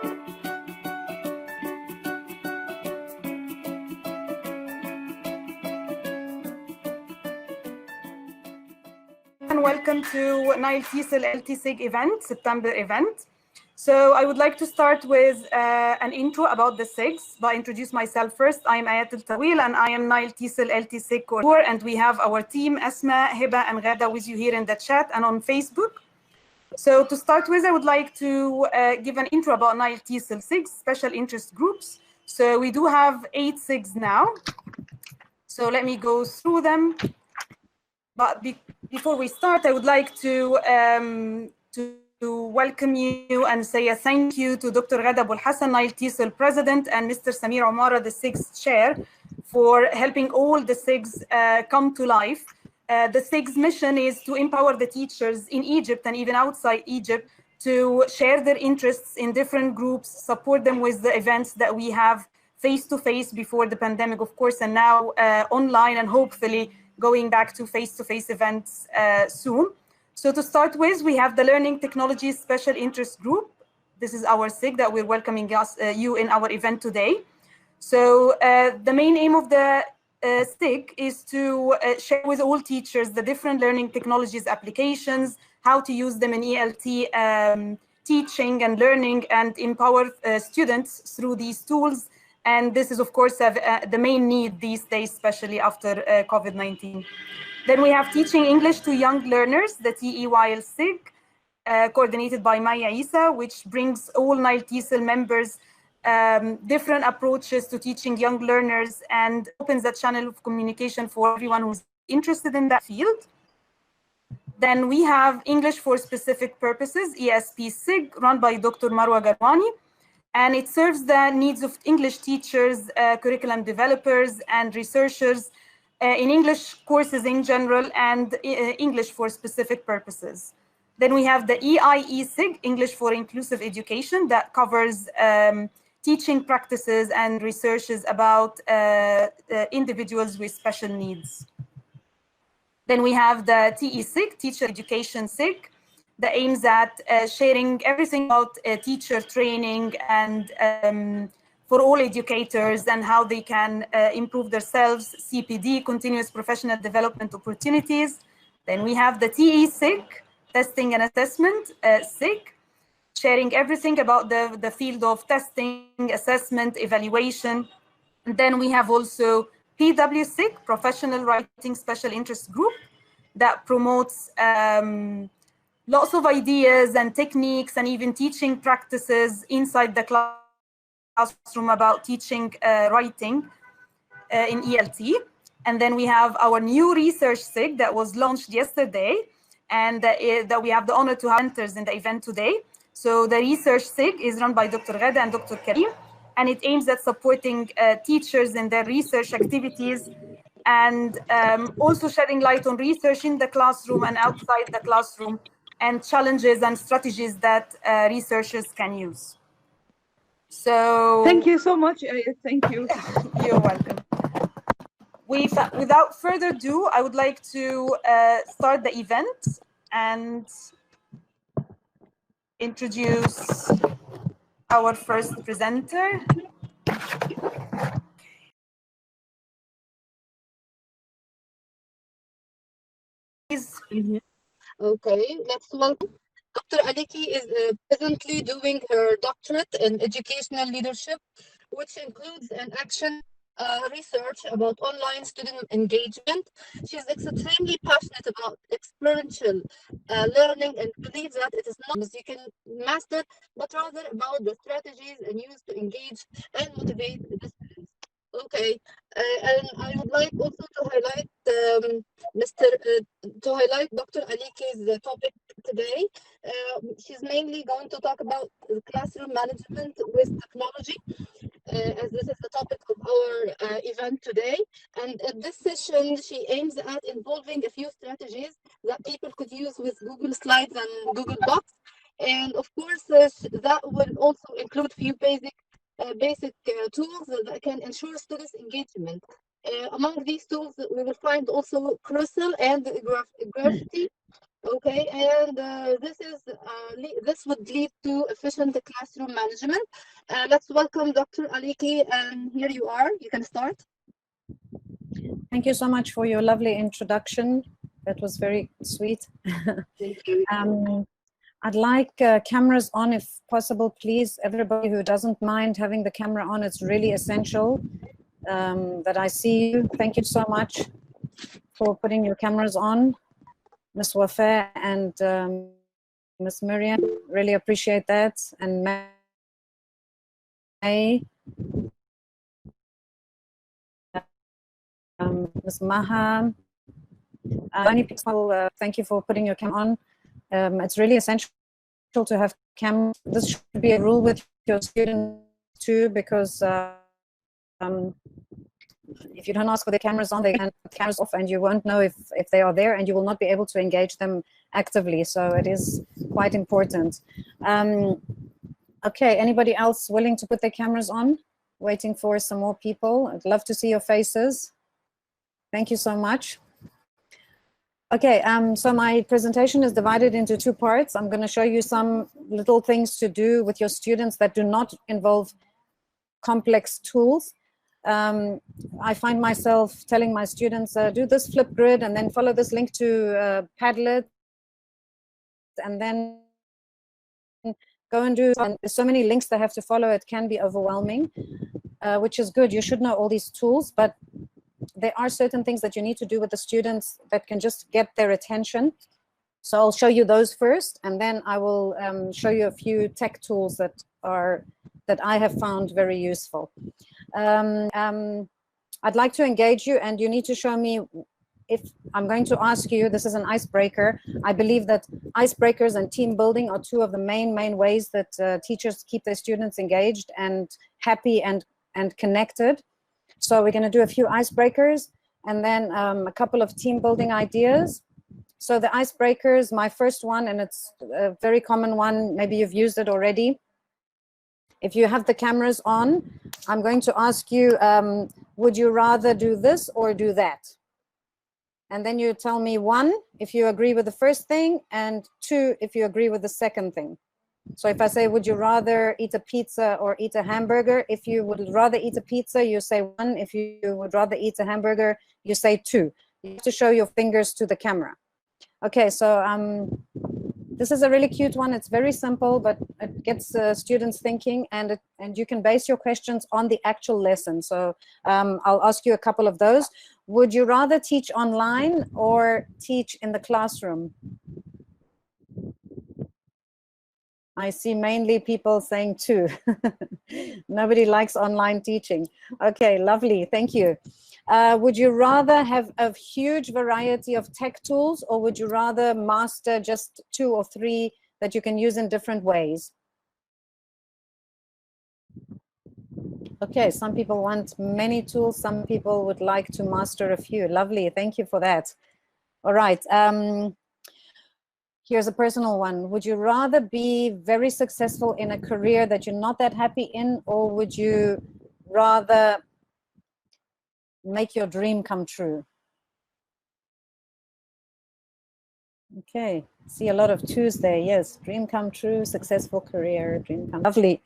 And welcome to LTSIG LTSIG event, September event. So I would like to start with an intro about the SIGs by introduce myself first. I am Ayatul Tawil and I am LTSIG LTSIG coordinator, and we have our team Asma, Hiba and Ghada with you here in the chat and on Facebook. So to start with, I would like to give an intro about LTSIG SIGs, special interest groups. So we do have 8 SIGs now. So let me go through them. But before we start, I would like to welcome you and say a thank you to Dr. Ghada Abou Hassan, LTSIG President, and Mr. Samir Omara, the SIGs Chair, for helping all the SIGs come to life. The SIGs mission is to empower the teachers in Egypt and even outside Egypt to share their interests in different groups, support them with the events that we have face-to-face before the pandemic, of course, and now online, and hopefully going back to face-to-face events soon. So to start with, we have the Learning Technologies Special Interest Group. This is our SIG that we're welcoming you in our event today. So the main aim of the SIG is to share with all teachers the different learning technologies applications, how to use them in ELT teaching and learning, and empower students through these tools. And this is, of course, the main need these days, especially after COVID-19. Then we have Teaching English to Young Learners, the TEYL SIG, coordinated by Maya Isa, which brings all LTSIG members different approaches to teaching young learners and opens a channel of communication for everyone who's interested in that field. Then we have English for Specific Purposes, ESP SIG, run by Dr. Marwa Garwani. And it serves the needs of English teachers, curriculum developers, and researchers in English courses in general and English for specific purposes. Then we have the EIE-SIG, English for Inclusive Education, that covers teaching practices and researches about individuals with special needs. Then we have the TE-SIG, Teacher Education SIG, that aims at sharing everything about teacher training and for all educators and how they can improve themselves, CPD, continuous professional development opportunities. Then we have the TE-SIG, Testing and Assessment SIG, sharing everything about the field of testing, assessment, evaluation. And then we have also PW-SIG, Professional Writing Special Interest Group, that promotes lots of ideas and techniques and even teaching practices inside the classroom about teaching writing in ELT. And then we have our new research SIG that was launched yesterday, and that we have the honor to have enters in the event today. So the research SIG is run by Dr. Ghada and Dr. Karim, and it aims at supporting teachers in their research activities and also shedding light on research in the classroom and outside the classroom, and challenges and strategies that researchers can use. So thank you so much. Thank you. You're welcome. Without further ado, I would like to start the event and introduce our first presenter. Okay, let's welcome Dr. Aliki is presently doing her doctorate in educational leadership, which includes an action research about online student engagement. She's extremely passionate about experiential learning and believes that it is not as you can master, but rather about the strategies and use to engage and motivate the students. Okay, and I would like also to highlight Dr. Aliki's topic today. She's mainly going to talk about classroom management with technology, as this is the topic of our event today. And at this session, she aims at involving a few strategies that people could use with Google Slides and Google Docs. And of course, that will also include few basic tools that can ensure students' engagement. Among these tools, we will find also Crucial and Gravity. Okay, and this would lead to efficient classroom management. Let's welcome Dr. Aliki, and here you are. You can start. Thank you so much for your lovely introduction. That was very sweet. Thank you. I'd like cameras on if possible, please. Everybody who doesn't mind having the camera on, it's really essential that I see you. Thank you so much for putting your cameras on, Ms. Wafa and Ms. Miriam. Really appreciate that. And May, Ms. Maha. Many people, thank you for putting your camera on. It's really essential to have cameras. This should be a rule with your students too, because if you don't ask for the cameras on, they can put cameras off and you won't know if they are there, and you will not be able to engage them actively. So it is quite important. Okay, anybody else willing to put their cameras on? Waiting for some more people. I'd love to see your faces. Thank you so much. Okay, so my presentation is divided into two parts. I'm going to show you some little things to do with your students that do not involve complex tools. I find myself telling my students, do this flip grid and then follow this link to Padlet, and then go and do, and there's so many links they have to follow, it can be overwhelming, which is good. You should know all these tools, but there are certain things that you need to do with the students that can just get their attention. So I'll show you those first, and then I will show you a few tech tools that I have found very useful. I'd like to engage you, and you need to show me, if I'm going to ask you, this is an icebreaker. I believe that icebreakers and team building are two of the main ways that teachers keep their students engaged and happy and connected. So we're going to do a few icebreakers and then a couple of team building ideas. So the icebreakers, my first one, and it's a very common one, maybe you've used it already. If you have the cameras on, I'm going to ask you, would you rather do this or do that? And then you tell me 1, if you agree with the first thing, and 2, if you agree with the second thing. So if I say, would you rather eat a pizza or eat a hamburger? If you would rather eat a pizza, you say 1. If you would rather eat a hamburger, you say 2. You have to show your fingers to the camera. Okay, so this is a really cute one. It's very simple, but it gets students thinking, and you can base your questions on the actual lesson. So I'll ask you a couple of those. Would you rather teach online or teach in the classroom? I see mainly people saying 2. Nobody likes online teaching. Okay, lovely, thank you. Would you rather have a huge variety of tech tools, or would you rather master just 2 or 3 that you can use in different ways? Okay, some people want many tools, some people would like to master a few. Lovely, thank you for that. All right. Here's a personal one. Would you rather be very successful in a career that you're not that happy in, or would you rather make your dream come true? Okay, see a lot of 2s there. Yes, dream come true, successful career, dream come. Lovely.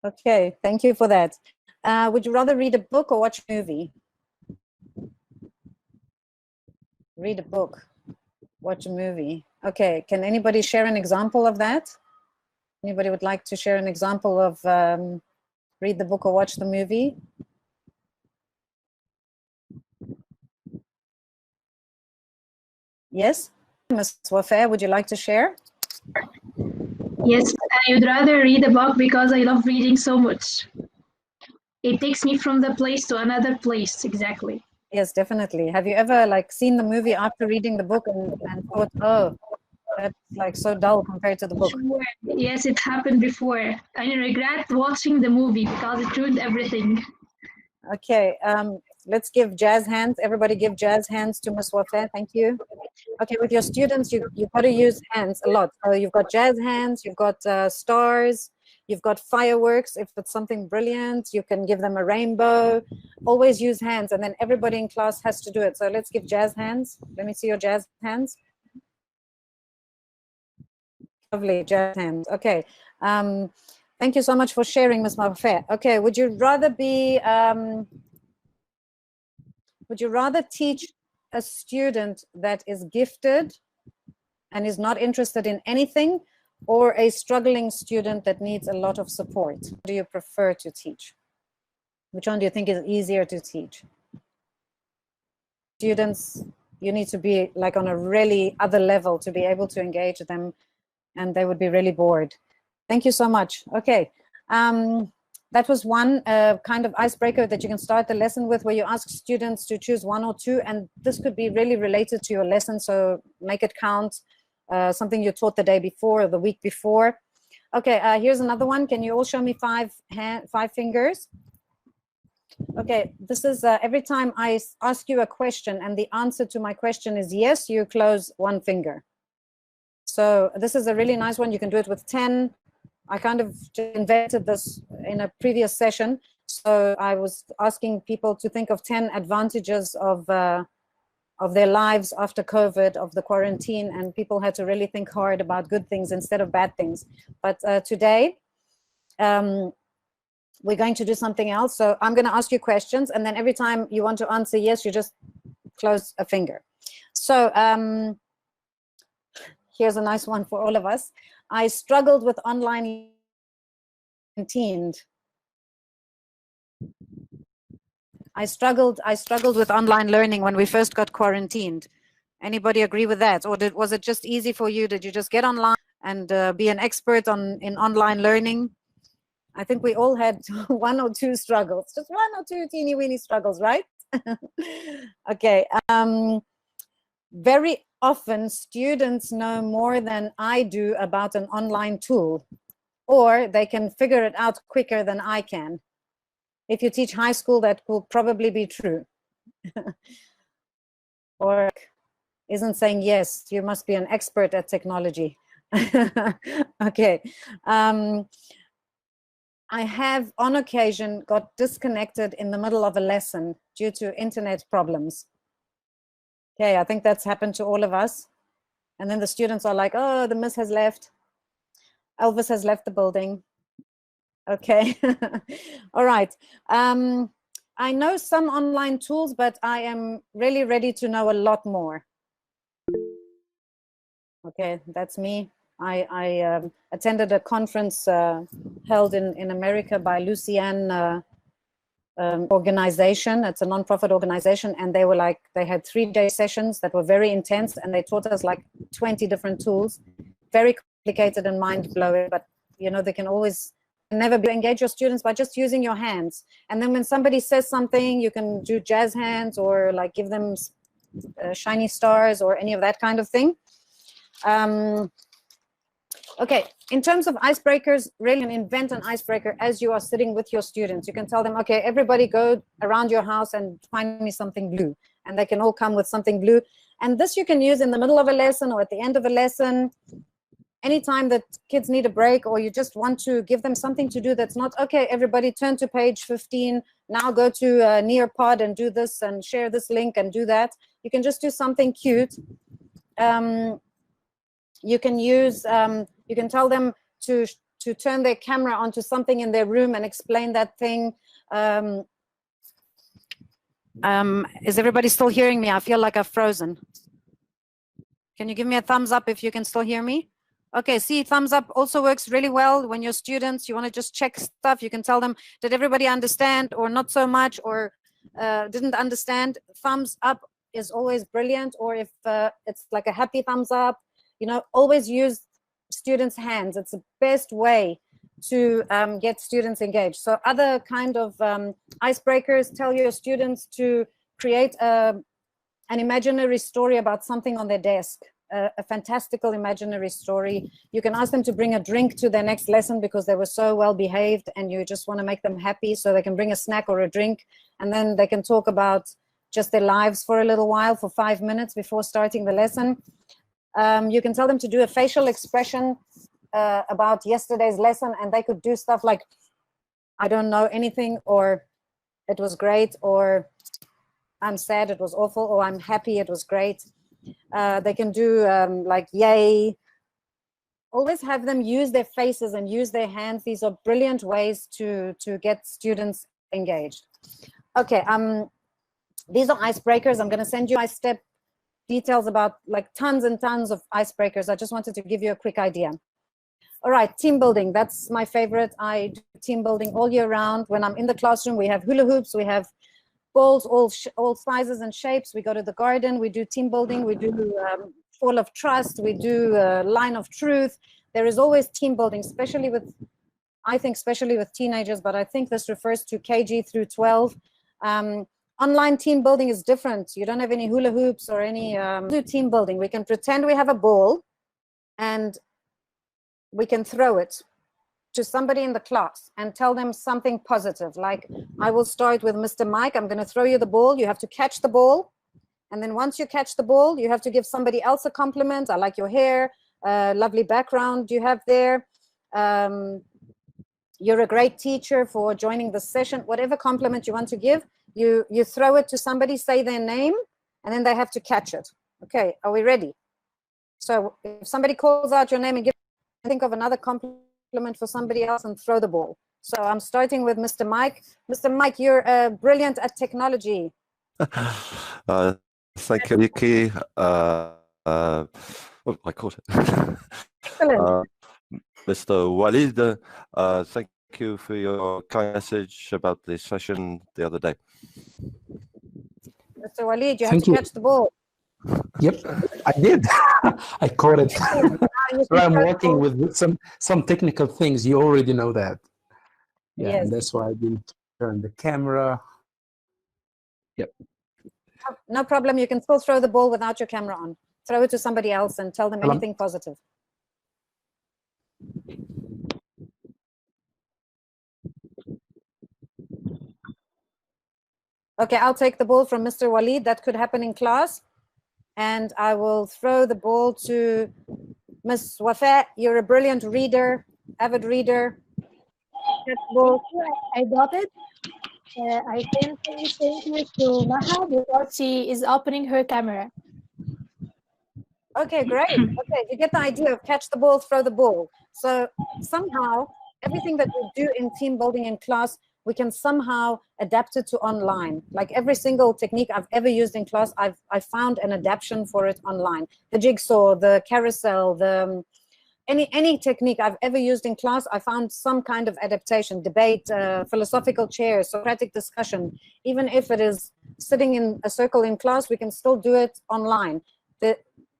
Okay, thank you for that. Would you rather read a book or watch a movie? Read a book, watch a movie. Okay, can anybody share an example of that? Anybody would like to share an example of read the book or watch the movie? Yes, Ms. Wafa, would you like to share? Yes, I would rather read a book because I love reading so much. It takes me from the place to another place, exactly. Yes, definitely. Have you ever seen the movie after reading the book and thought, oh, that's so dull compared to the book? Sure. Yes, it happened before. I regret watching the movie because it ruined everything. Okay, let's give jazz hands. Everybody give jazz hands to Ms. Wafa. Thank you. Okay, with your students, you've got to use hands a lot. So you've got jazz hands, you've got stars, you've got fireworks. If it's something brilliant, you can give them a rainbow. Always use hands, and then everybody in class has to do it. So let's give jazz hands. Let me see your jazz hands. Lovely, jazz hands. Okay. Thank you so much for sharing, Ms. Mafet. Okay, would you rather teach a student that is gifted and is not interested in anything, or a struggling student that needs a lot of support? What do you prefer to teach? Which one do you think is easier to teach? Students, you need to be like on a really other level to be able to engage them, and they would be really bored. Thank you so much. Okay. That was one kind of icebreaker that you can start the lesson with, where you ask students to choose one or two, and this could be really related to your lesson, so make it count, something you taught the day before or the week before. Okay, here's another one. Can you all show me five fingers? Okay, this is every time I ask you a question and the answer to my question is yes, you close one finger. So this is a really nice one. You can do it with 10. I kind of invented this in a previous session. So I was asking people to think of 10 advantages of their lives after COVID, of the quarantine, and people had to really think hard about good things instead of bad things. But today, we're going to do something else. So I'm going to ask you questions, and then every time you want to answer yes, you just close a finger. So here's a nice one for all of us. I struggled with online quarantined. I struggled with online learning when we first got quarantined. Anybody agree with that? Or was it just easy for you? Did you just get online and be an expert in online learning? I think we all had one or two struggles, just one or two teeny weeny struggles, right? Okay. Very often students know more than I do about an online tool, or they can figure it out quicker than I can. If you teach high school, that will probably be true. Or isn't saying yes, you must be an expert at technology. Okay. I have on occasion got disconnected in the middle of a lesson due to internet problems. Okay, I think that's happened to all of us. And then the students are like, oh, the miss has left. Elvis has left the building. Okay. All right. I know some online tools, but I am really ready to know a lot more. Okay, that's me. I attended a conference held in America by Luciane organization. It's a nonprofit organization, and they had 3-day sessions that were very intense, and they taught us like 20 different tools, very complicated and mind-blowing, but you know, they can always never engage your students by just using your hands. And then when somebody says something, you can do jazz hands or like give them shiny stars or any of that kind of thing. Okay, in terms of icebreakers, really invent an icebreaker as you are sitting with your students. You can tell them, okay, everybody go around your house and find me something blue. And they can all come with something blue. And this you can use in the middle of a lesson or at the end of a lesson. Anytime that kids need a break, or you just want to give them something to do that's not, okay, everybody turn to page 15, now go to Nearpod and do this and share this link and do that. You can just do something cute. You can use, you can tell them to turn their camera onto something in their room and explain that thing. Is everybody still hearing me? I feel like I've frozen. Can you give me a thumbs up if you can still hear me? Okay, see, thumbs up also works really well when you're students. You want to just check stuff. You can tell them, did everybody understand or not so much, or didn't understand? Thumbs up is always brilliant. Or if it's like a happy thumbs up, you know, always use students' hands. It's the best way to get students engaged. So other kind of icebreakers, tell your students to create an imaginary story about something on their desk. A fantastical imaginary story. You can ask them to bring a drink to their next lesson because they were so well behaved, and you just want to make them happy, so they can bring a snack or a drink, and then they can talk about just their lives for a little while, for 5 minutes before starting the lesson. You can tell them to do a facial expression about yesterday's lesson, and they could do stuff like, I don't know anything, or it was great, or I'm sad, it was awful, or I'm happy, it was great. They can do like yay, always have them use their faces and use their hands. These are brilliant ways to get students engaged. Okay, these are icebreakers. I'm going to send you my step details about like tons and tons of icebreakers. I just wanted to give you a quick idea. All right, team building, that's my favorite. I do team building all year round. When I'm in the classroom, we have hula hoops, we have balls, all sizes and shapes. We go to the garden, we do team building, we do Fall of Trust, we do Line of Truth. There is always team building, especially with, I think, especially with teenagers, but I think this refers to KG through 12. Online team building is different. You don't have any hula hoops or any do team building. We can pretend we have a ball and we can throw it to somebody in the class and tell them something positive. Like, I will start with Mr. Mike. I'm going to throw you the ball. You have to catch the ball. And then once you catch the ball, you have to give somebody else a compliment. I like your hair, lovely background you have there. You're a great teacher for joining the session. Whatever compliment you want to give, you throw it to somebody, say their name, and then they have to catch it. Okay, are we ready? So if somebody calls out your name and think of another compliment for somebody else and throw the ball. So I'm starting with Mr. Mike. Mr. Mike, you're brilliant at technology. Thank you, Nikki. Oh, I caught it. Excellent. Mr. Walid, thank you for your kind message about the session the other day. Mr. Walid, you have to catch the ball. Yep, I did. I caught it. So I'm working with some technical things. You already know that. Yeah, yes. And that's why I didn't turn the camera. Yep. No problem. You can still throw the ball without your camera on. Throw it to somebody else and tell them anything positive. Okay, I'll take the ball from Mr. Walid. That could happen in class. And I will throw the ball to Miss Wafa. You're a brilliant reader, avid reader. I got it. I can say thank you to Maha because she is opening her camera. Okay, great. Okay, you get the idea of catch the ball, throw the ball. So somehow, everything that we do in team building in class, we can somehow adapt it to online. Like every single technique I've ever used in class, I found an adaptation for it online. The jigsaw, the carousel, the any technique I've ever used in class, I found some kind of adaptation, debate, philosophical chair, Socratic discussion. Even if it is sitting in a circle in class, we can still do it online.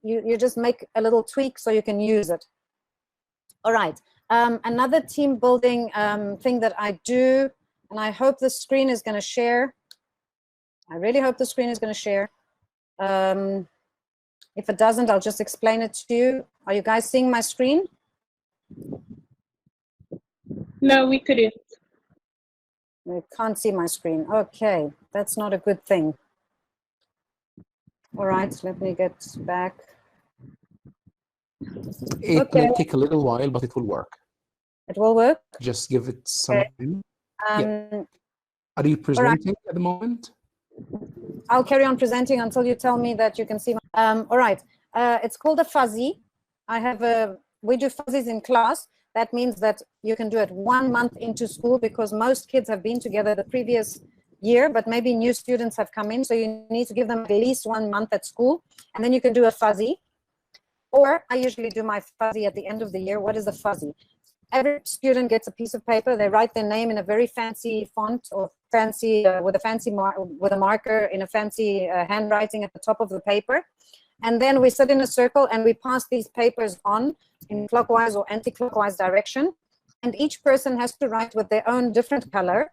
You just make a little tweak so you can use it. All right. Another team building thing that I do, and I hope the screen is going to share. I really hope the screen is going to share. If it doesn't, I'll just explain it to you. Are you guys seeing my screen? No, we couldn't. I can't see my screen. Okay, that's not a good thing. All right, let me get back. It may take a little while, but it will work. It will work? Just give it some time. Yeah. Are you presenting at the moment? I'll carry on presenting until you tell me that you can see. All right, it's called a fuzzy. We do fuzzies in class. That means that you can do it 1 month into school because most kids have been together the previous year, but maybe new students have come in. So you need to give them at least 1 month at school, and then you can do a fuzzy. Or I usually do my fuzzy at the end of the year. What is a fuzzy? Every student gets a piece of paper. They write their name in a very fancy font or fancy with a marker in a fancy handwriting at the top of the paper. And then we sit in a circle and we pass these papers on in clockwise or anti-clockwise direction. And each person has to write with their own different color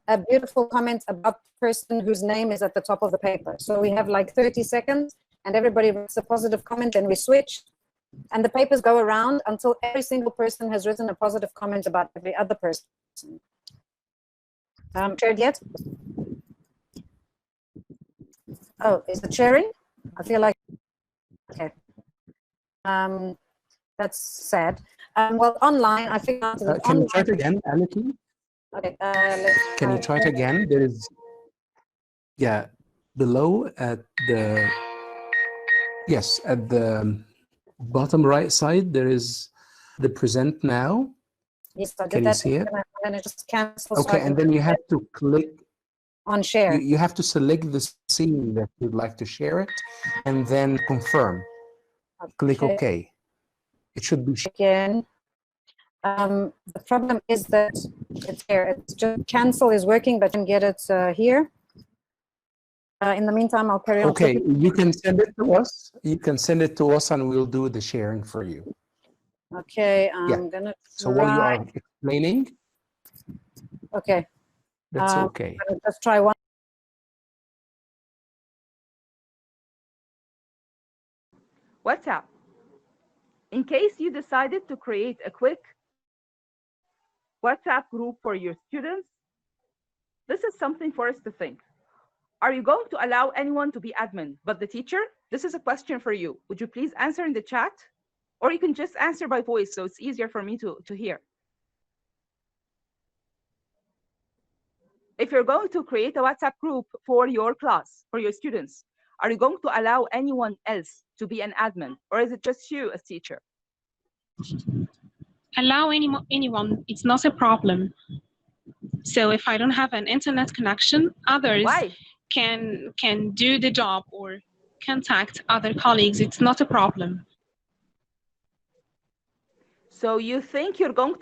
a beautiful comment about the person whose name is at the top of the paper. So we have like 30 seconds and everybody writes a positive comment, and we switch. And the papers go around until every single person has written a positive comment about every other person. Shared yet? Oh, is it sharing? I feel like, okay. That's sad. Well, online, I figured out that can you try it again, Aliki? Okay. Can you try it again? There is, yeah, below at the, yes, at the bottom right side, there is the present now? Yes, I did Can that. you see it? I'm gonna just cancel. so I Okay, can and then you have to click. on share. You have to select the scene that you'd like to share it, and then confirm. Click OK. It should be again. The problem is that it's here. It's just cancel is working, but I can get it here. In the meantime, I'll carry on. Okay, you can send it to us. You can send it to us, and we'll do the sharing for you. Okay, I'm gonna. So while you are explaining, okay, that's okay. Let's try one. WhatsApp. In case you decided to create a quick WhatsApp group for your students, this is something for us to think. Are you going to allow anyone to be admin but the teacher? This is a question for you. Would you please answer in the chat? Or you can just answer by voice, so it's easier for me to hear. If you're going to create a WhatsApp group for your class, for your students, are you going to allow anyone else to be an admin? Or is it just you as teacher? Allow anyone, it's not a problem. So if I don't have an internet connection, others can do the job or contact other colleagues. It's not a problem. So you think you're going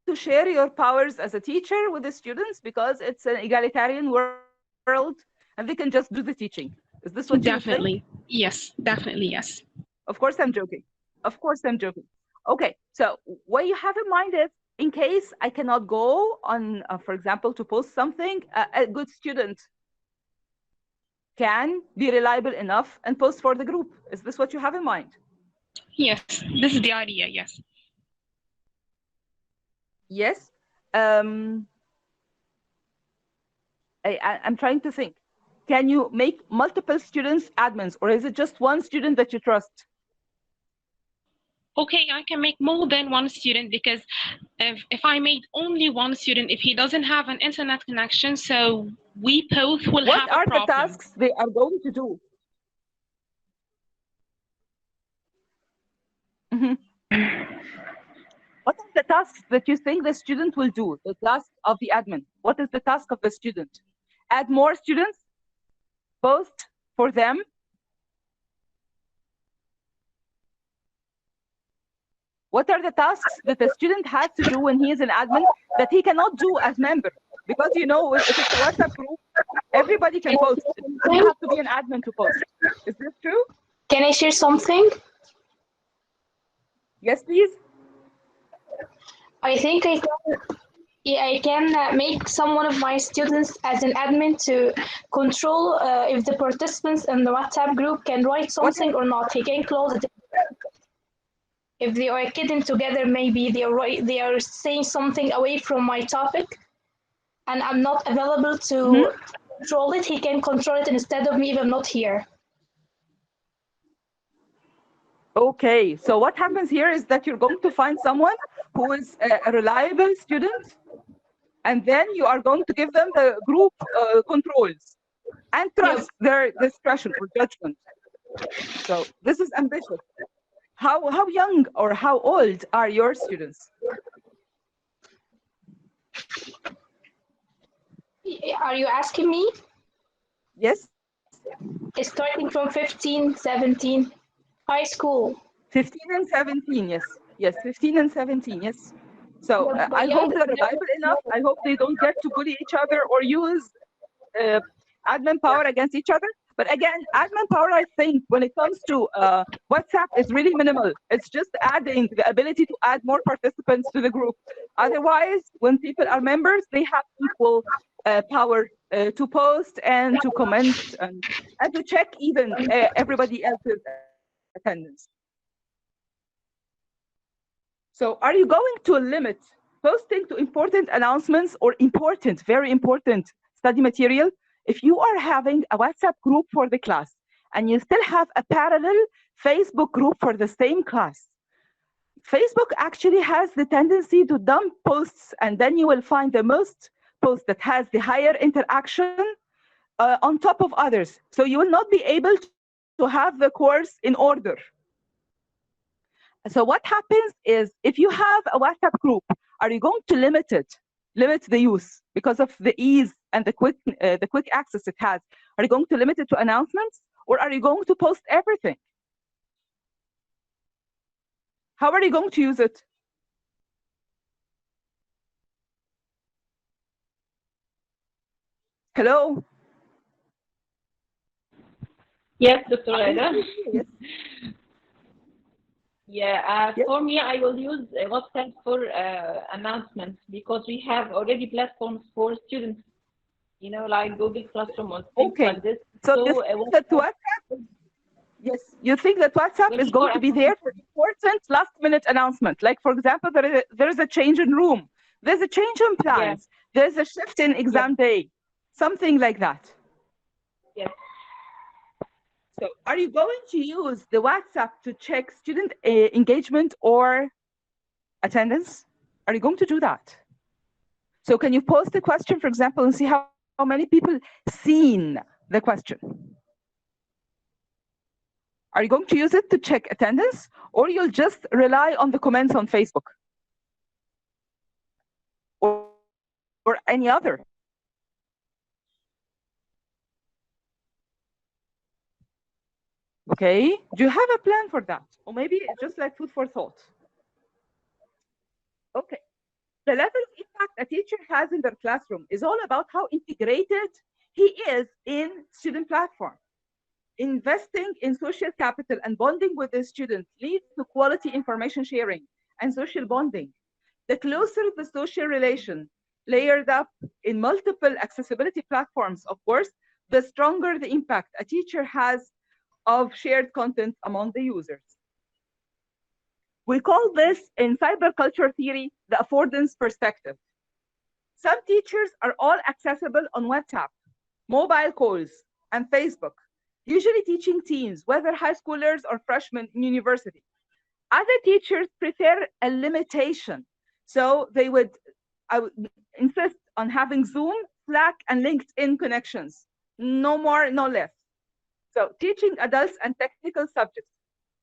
to share your powers as a teacher with the students because it's an egalitarian world and they can just do the teaching? Is this what you think? Definitely. Yes, definitely, yes. Of course I'm joking. Of course I'm joking. Okay, so what you have in mind is, in case I cannot go on, for example, to post something, a good student can be reliable enough and post for the group. Is this what you have in mind? Yes, this is the idea, yes. Yes. I'm trying to think. Can you make multiple students admins, or is it just one student that you trust? Okay, I can make more than one student because if I made only one student, if he doesn't have an internet connection, so we both will have a problem. What are the tasks they are going to do? What are the tasks that you think the student will do? The task of the admin. What is the task of the student? Add more students? Post for them? What are the tasks that the student has to do when he is an admin that he cannot do as member? Because, you know, if it's a WhatsApp group, everybody can post. You have to be an admin to post. Is this true? Can I share something? Yes, please. I think I can make some one of my students as an admin to control if the participants in the WhatsApp group can write something or not. He can close it. If they are kidding together, maybe they are saying something away from my topic, and I'm not available to control it. He can control it instead of me if I'm not here. Okay, so what happens here is that you're going to find someone who is a reliable student, and then you are going to give them the group controls and trust their discretion or judgment. So this is ambitious. How young or how old are your students? Are you asking me? Yes. It's starting from 15, 17, high school. 15 and 17, yes. Yes, 15 and 17, yes. So I hope they're reliable enough. I hope they don't get to bully each other or use admin power against each other. But again, admin power, I think, when it comes to WhatsApp, is really minimal. It's just adding the ability to add more participants to the group. Otherwise, when people are members, they have equal power to post and to comment and to check even everybody else's attendance. So are you going to limit posting to important announcements or important, very important study material? If you are having a WhatsApp group for the class and you still have a parallel Facebook group for the same class, Facebook actually has the tendency to dump posts, and then you will find the most post that has the higher interaction on top of others. So you will not be able to have the course in order. So what happens is, if you have a WhatsApp group, are you going to limit the use because of the ease and the quick access it has? Are you going to limit it to announcements, or are you going to post everything? How are you going to use it? Hello? Yes, Dr. Ghada. Yes. Yeah, Yes. for me, I will use WhatsApp for announcements, because we have already platforms for students, you know, like Google Classroom or things like this. So you think that WhatsApp, yes, you think that WhatsApp is going to be there for important last-minute announcement. Like, for example, there is a change in room, there's a change in plans, there's a shift in exam day, something like that. Yes. So are you going to use the WhatsApp to check student engagement or attendance? Are you going to do that? So can you post a question, for example, and see how many people seen the question? Are you going to use it to check attendance, or you'll just rely on the comments on Facebook? Or any other? Okay, do you have a plan for that? Or maybe it's just like food for thought? Okay, the level of impact a teacher has in their classroom is all about how integrated he is in student platform. Investing in social capital and bonding with the students leads to quality information sharing and social bonding. The closer the social relation layered up in multiple accessibility platforms, of course, the stronger the impact a teacher has of shared content among the users. We call this, in cyberculture theory, the affordance perspective. Some teachers are all accessible on WhatsApp, mobile calls, and Facebook, usually teaching teens, whether high schoolers or freshmen in university. Other teachers prefer a limitation. So I would insist on having Zoom, Slack, and LinkedIn connections. No more, no less. So teaching adults and technical subjects,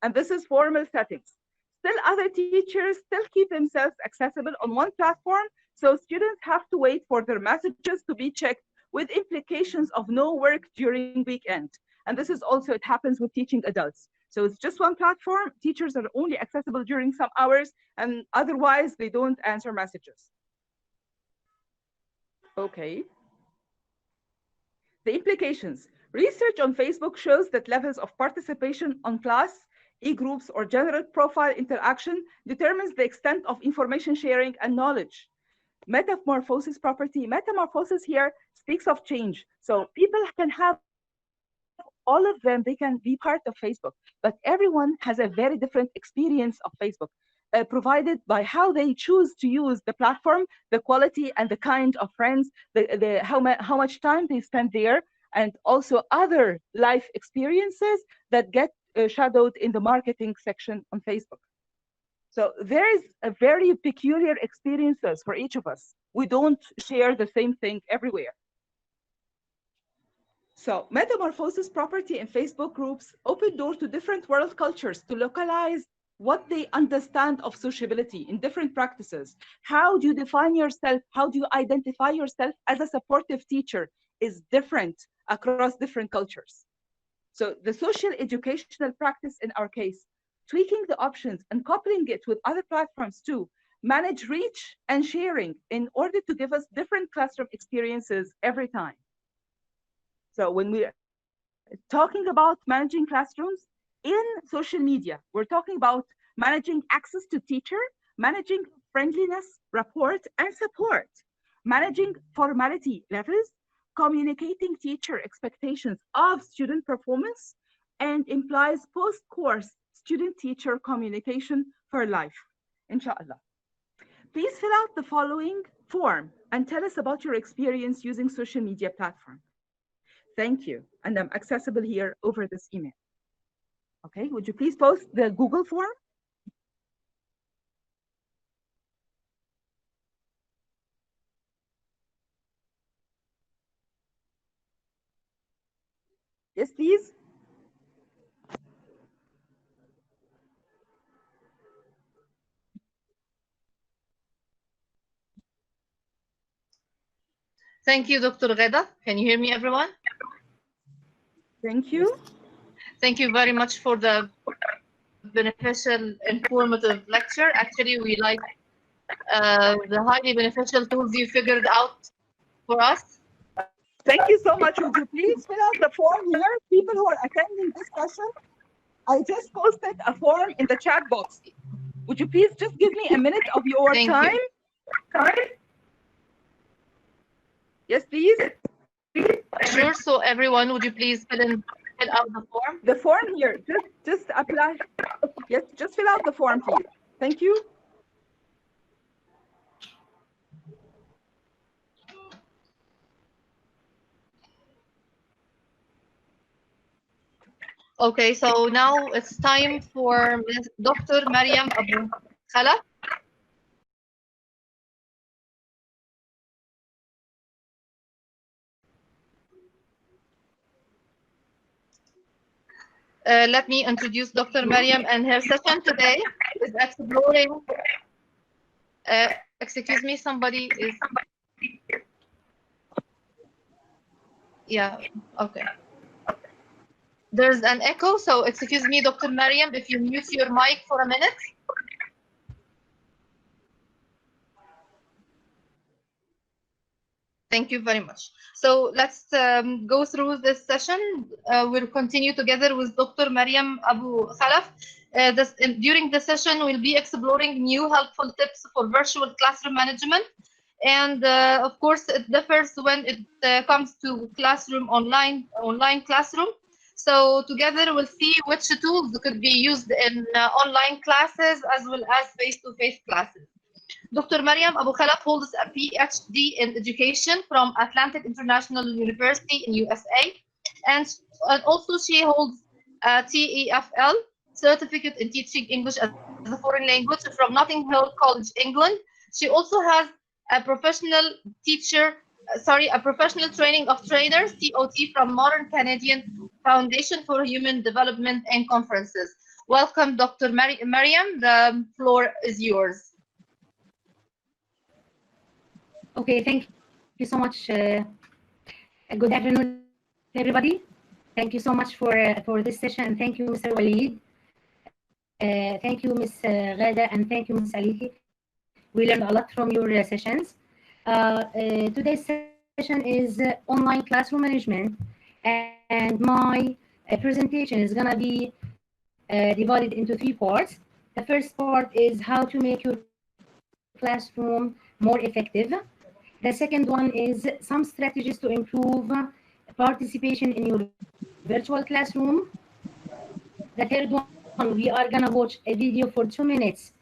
and this is formal settings. Still, other teachers still keep themselves accessible on one platform, so students have to wait for their messages to be checked, with implications of no work during weekend. And this is also, it happens with teaching adults. So it's just one platform. Teachers are only accessible during some hours, and otherwise they don't answer messages. Okay. The implications. Research on Facebook shows that levels of participation on class, e-groups, or general profile interaction determines the extent of information sharing and knowledge. Metamorphosis property. Metamorphosis here speaks of change. So people can have all of them, they can be part of Facebook, but everyone has a very different experience of Facebook, provided by how they choose to use the platform, the quality and the kind of friends, how much time they spend there, and also other life experiences that get shadowed in the marketing section on Facebook. So there is a very peculiar experiences for each of us. We don't share the same thing everywhere. So metamorphosis property in Facebook groups open door to different world cultures to localize what they understand of sociability in different practices. How do you define yourself? How do you identify yourself as a supportive teacher is different across different cultures. So the social educational practice in our case, tweaking the options and coupling it with other platforms too, manage reach and sharing in order to give us different classroom experiences every time. So when we're talking about managing classrooms in social media, we're talking about managing access to teacher, managing friendliness, rapport, and support, managing formality levels, communicating teacher expectations of student performance, and implies post-course student-teacher communication for life, inshallah. Please fill out the following form and tell us about your experience using social media platform. Thank you. And I'm accessible here over this email. Okay, would you please post the Google form? Yes, please. Thank you, Dr. Ghada. Can you hear me, everyone? Thank you. Thank you very much for the beneficial, informative lecture. Actually, we like the highly beneficial tools you figured out for us. Thank you so much. Would you please fill out the form here? People who are attending this session, I just posted a form in the chat box. Would you please just give me a minute of your time? Yes, please. Sure. So everyone, would you please fill out the form? The form here. Just apply. Yes, just fill out the form, please. Thank you. Okay, so now it's time for Dr. Mariam Abu Khalaf. Let me introduce Dr. Mariam, and her session today is exploring. Excuse me, somebody is. Yeah, okay. There's an echo, so excuse me, Dr. Mariam, if you mute your mic for a minute. Thank you very much. So let's go through this session. We'll continue together with Dr. Mariam Abu Khalaf. During the session, we'll be exploring new helpful tips for virtual classroom management. And of course, it differs when it comes to classroom online classroom. So together we'll see which tools could be used in online classes as well as face-to-face classes. Dr. Mariam Abu Khalaf holds a PhD in education from Atlantic International University in USA, and also she holds a TEFL certificate in teaching English as a foreign language from Notting Hill College, England. She also has a professional training of trainers, TOT, from Modern Canadian Foundation for Human Development and Conferences. Welcome, Dr. Mariam. The floor is yours. Okay, thank you so much. Good afternoon, everybody. Thank you so much for this session. Thank you, Mr. Waleed. Thank you, Ms. Ghada, and thank you, Ms. Aliki. We learned a lot from your sessions. Today's session is online classroom management, and my presentation is going to be divided into 3 parts. The first part is how to make your classroom more effective. The second one is some strategies to improve participation in your virtual classroom. The third one, we are going to watch a video for 2 minutes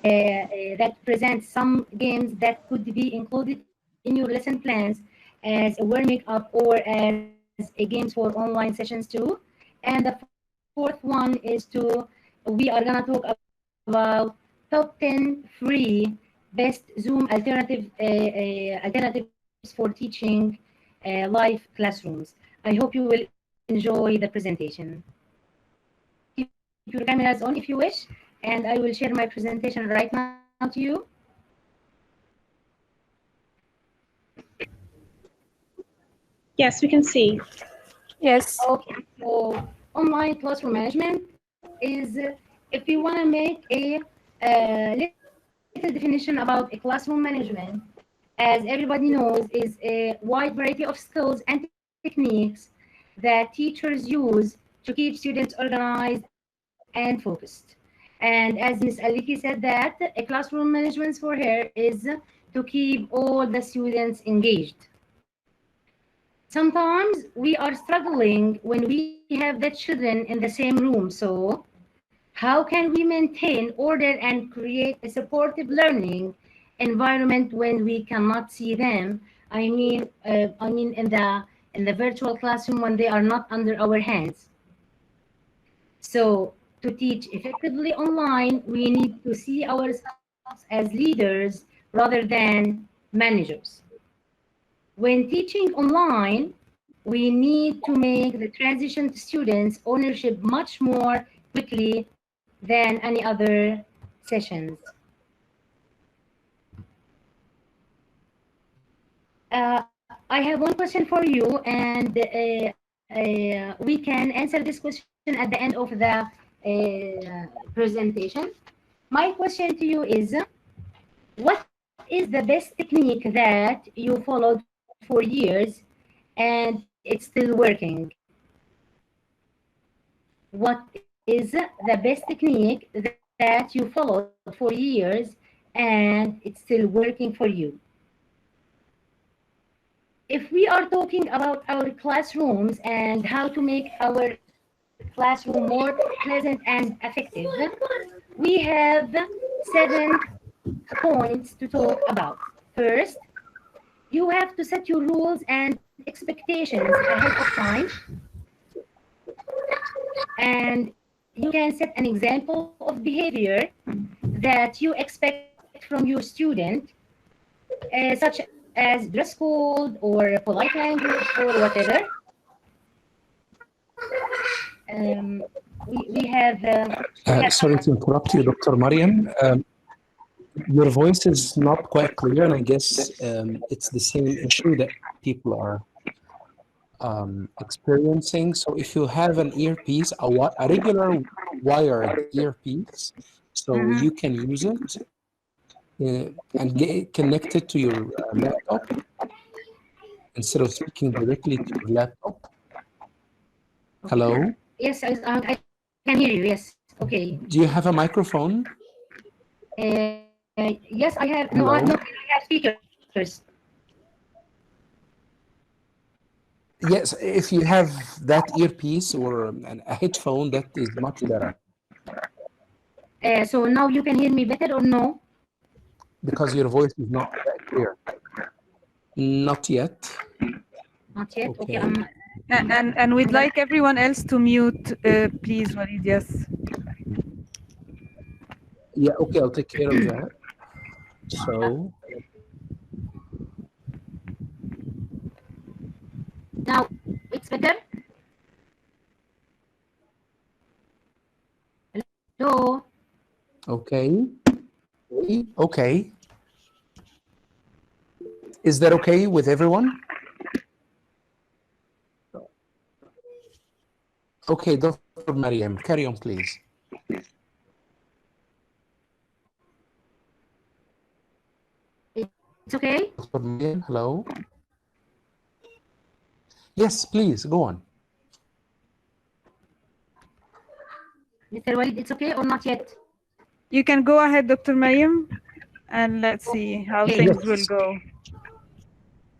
that presents some games that could be included in your lesson plans as a warming up or as a games for online sessions too. And the fourth one is we are going to talk about top 10 free best Zoom alternatives for teaching live classrooms. I hope you will enjoy the presentation. Keep your cameras on if you wish, and I will share my presentation right now to you. Yes, we can see. Yes. Okay, so online classroom management is, if you want to make a little definition about a classroom management, as everybody knows, is a wide variety of skills and techniques that teachers use to keep students organized and focused. And as Ms. Aliki said, that a classroom management for her is to keep all the students engaged. Sometimes we are struggling when we have the children in the same room. So how can we maintain order and create a supportive learning environment when we cannot see them? I mean in the virtual classroom when they are not under our hands. So to teach effectively online, we need to see ourselves as leaders rather than managers. When teaching online, we need to make the transition to students' ownership much more quickly than any other sessions. I have one question for you, and we can answer this question at the end of the presentation. My question to you is, what is the best technique that you followed for years and it's still working? What is the best technique that you followed for years and it's still working for you? If we are talking about our classrooms and how to make our classroom more pleasant and effective, we have 7 points to talk about. First, you have to set your rules and expectations ahead of time. And you can set an example of behavior that you expect from your student, such as dress code or polite language or whatever. We have... Sorry to interrupt you, Dr. Mariam. Your voice is not quite clear, and I guess it's the same issue that people are experiencing. So if you have an earpiece, a regular wired earpiece, so you can use it and get it connected to your laptop instead of speaking directly to your laptop. Hello? Yes, I can hear you. Yes. Okay. Do you have a microphone? Yes, I have. Hello? No, I have speakers. Yes, if you have that earpiece or a headphone, that is much better. So now you can hear me better or no? Because your voice is not that clear. Not yet. Not yet. Okay. And we'd like everyone else to mute, please, Walid. Yes. Yeah. Okay. I'll take care of that. So. Now it's better. Hello. Okay. Okay. Is that okay with everyone? Okay, Dr. Mariam, carry on, please. It's okay. Dr. Mariam, hello. Yes, please go on. Mr. Walid, it's okay or not yet? You can go ahead, Dr. Mariam, and let's see how things will go.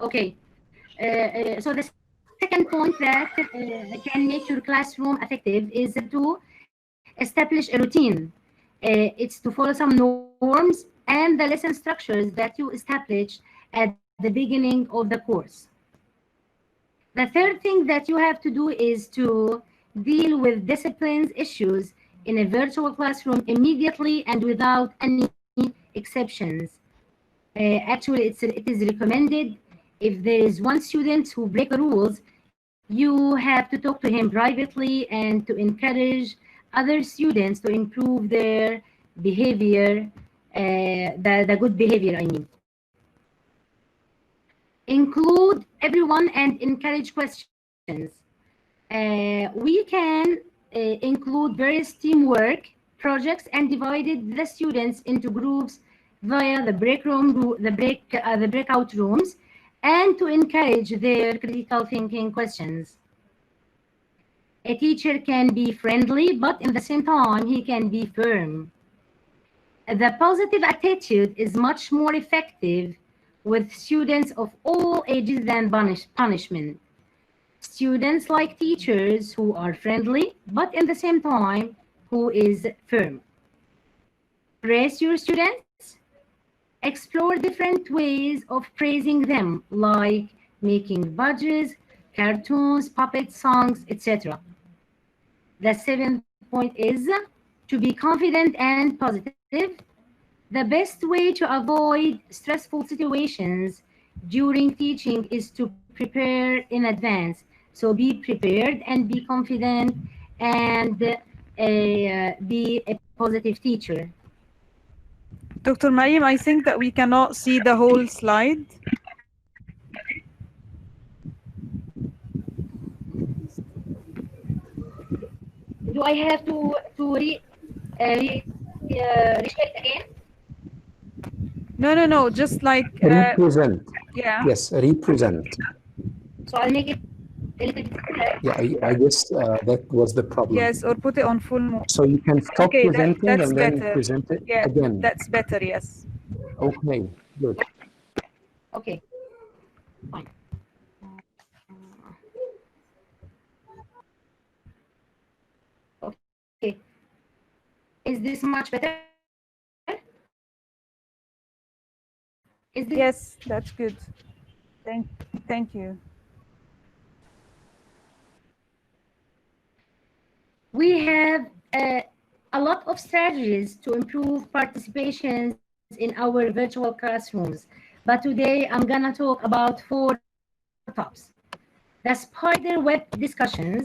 Okay. So the second point that can make your classroom effective is to establish a routine. It's to follow some norms and the lesson structures that you establish at the beginning of the course. The third thing that you have to do is to deal with disciplines issues in a virtual classroom immediately and without any exceptions. Actually, it is recommended if there is one student who breaks the rules, you have to talk to him privately and to encourage other students to improve their behavior, the good behavior, I mean. Include everyone and encourage questions. We can include various teamwork projects and divided the students into groups via the breakout rooms, and to encourage their critical thinking questions. A teacher can be friendly, but in the same time, he can be firm. The positive attitude is much more effective with students of all ages than punishment. Students like teachers who are friendly, but in the same time, who is firm. Praise your students. Explore different ways of praising them, like making badges, cartoons, puppet songs, etc. The seventh point is to be confident and positive. The best way to avoid stressful situations during teaching is to prepare in advance. So be prepared and be confident and be a positive teacher. Dr. Mariam, I think that we cannot see the whole slide. do I have to reshare it again? No. Just like represent. yeah. Yes, represent. So I'll make it a little bit clearer. Yeah, I guess that was the problem. Yes, or put it on full mode. So you can stop presenting that's and then better. present it Yeah, again. that's better. Yes. Okay, good. Okay. Fine. Okay. Is this much better? Yes, that's good. Thank you. We have a lot of strategies to improve participation in our virtual classrooms, but today I'm gonna talk about 4 tops. The spider web discussions.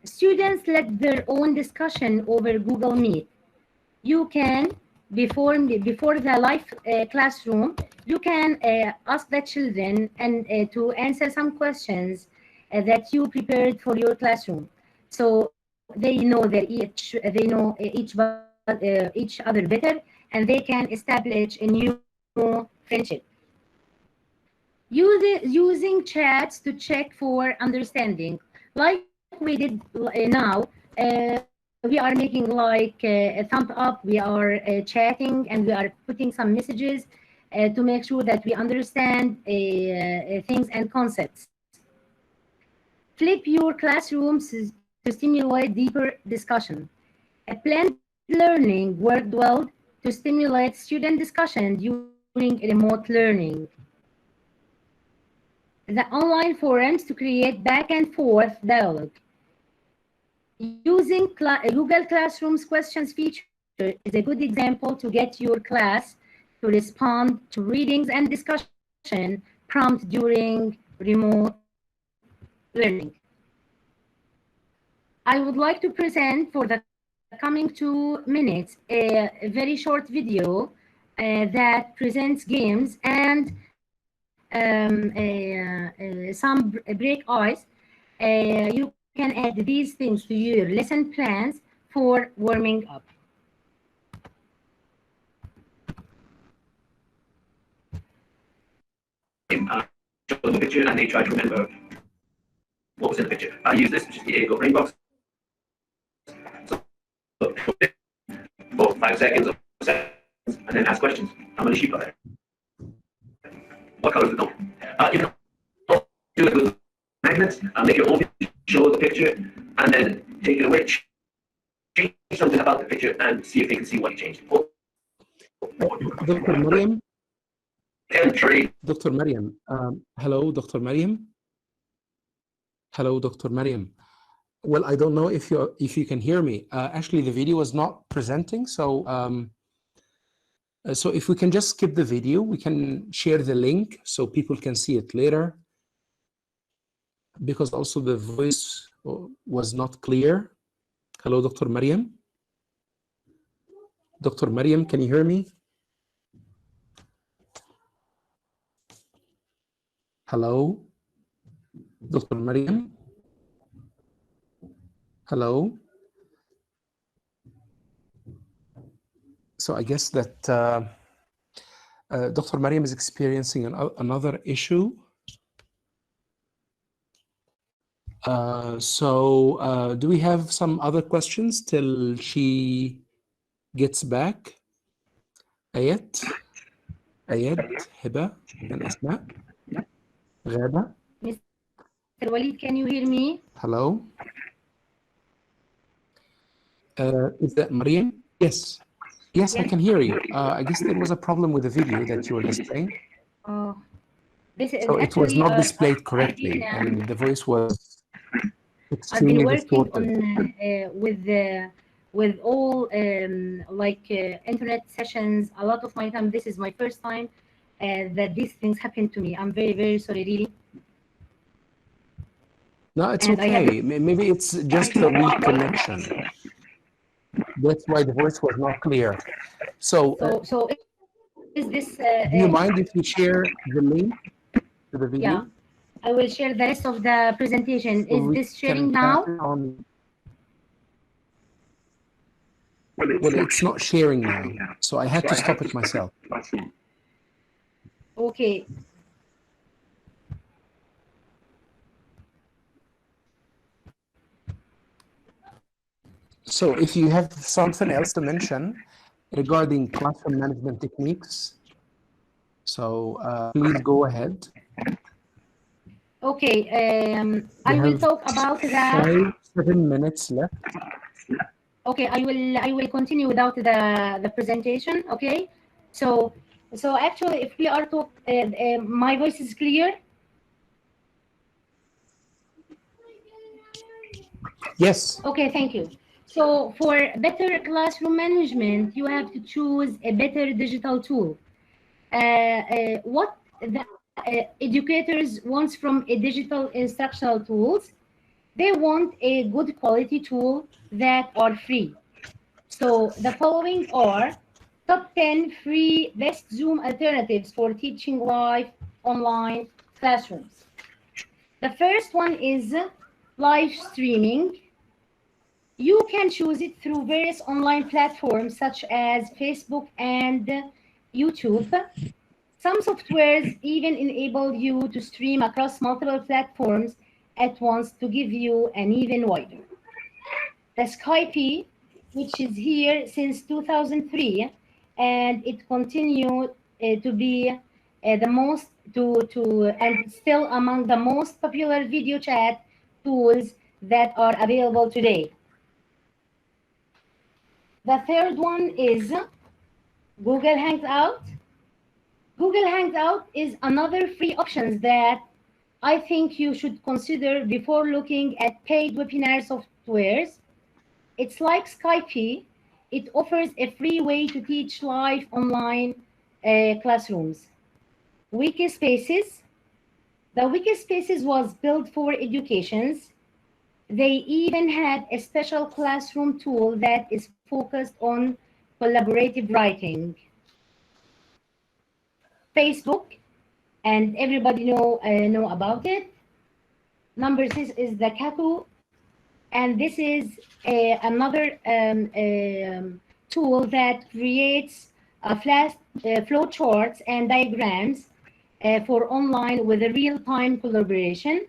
Students led their own discussion over Google Meet. You can, before the live classroom, you can ask the children and to answer some questions that you prepared for your classroom. So they know each other better, and they can establish a new friendship. Using chats to check for understanding, like we did now. We are making like a thumb up, we are chatting, and we are putting some messages to make sure that we understand things and concepts. Flip your classrooms to stimulate deeper discussion. Blended learning worked well to stimulate student discussion during remote learning. The online forums to create back and forth dialogue. Using Google Classroom's questions feature is a good example to get your class to respond to readings and discussion prompt during remote learning. I would like to present for the coming 2 minutes a very short video that presents games and some break ice. You can add these things to your lesson plans for warming up. Show them a picture and they try to remember what was in the picture. I use this, which is the Ego Brain Box. So, for 5 seconds or seconds, and then ask questions. How many sheep are there? What color is the dome? You can do it with magnets, make your own picture, show the picture, and then take it away, change something about the picture, and see if they can see what you changed. Dr. Mariam? Entry. Dr. Mariam. Hello, Dr. Mariam? Hello, Dr. Mariam. Well, I don't know if you can hear me. Actually, the video is not presenting, so so if we can just skip the video, we can share the link so people can see it later. Because also the voice was not clear. Hello, Dr. Mariam. Dr. Mariam, can you hear me? Hello, Dr. Mariam. Hello. So I guess that Dr. Mariam is experiencing another issue. Do we have some other questions till she gets back? Ayat, Hiba, and Asma, Ghaba. Mr. Walid, can you hear me? Hello. Is that Mariam? Yes. Yes, I can hear you. I guess there was a problem with the video that you were displaying. Oh, this is So it was not displayed correctly, and the voice was extremely distorted. With all like internet sessions. A lot of my time, this is my first time that these things happen to me. I'm very, very sorry, really. No, it's okay. Maybe it's just a weak connection. That's why the voice was not clear. So is this? Do you mind if you share the link to the video? Yeah, I will share the rest of the presentation. Is this sharing now? Well, it's not sharing now, so I had to stop it myself. Okay. So if you have something else to mention regarding classroom management techniques, so please go ahead. Okay, I will talk about that. 7 minutes left. Okay, I will continue without the presentation. Okay, so actually, if we are talk, my voice is clear. Yes. Okay, thank you. So for better classroom management, you have to choose a better digital tool. What the educators want from a digital instructional tools, they want a good quality tool that are free. So the following are top 10 free best Zoom alternatives for teaching live online classrooms. The first one is live streaming. You can choose it through various online platforms such as Facebook and YouTube. Some softwares even enable you to stream across multiple platforms at once to give you an even wider. The Skype, which is here since 2003, and it continued to be the most and still among the most popular video chat tools that are available today. The third one is Google Hangout. Google Hangout is another free option that I think you should consider before looking at paid webinar softwares. It's like Skype. It offers a free way to teach live online classrooms. Wikispaces. The Wikispaces was built for educations. They even had a special classroom tool that is focused on collaborative writing. Facebook, and everybody know about it. Number 6 is the Kaku, and this is another tool that creates flow charts and diagrams for online with a real-time collaboration.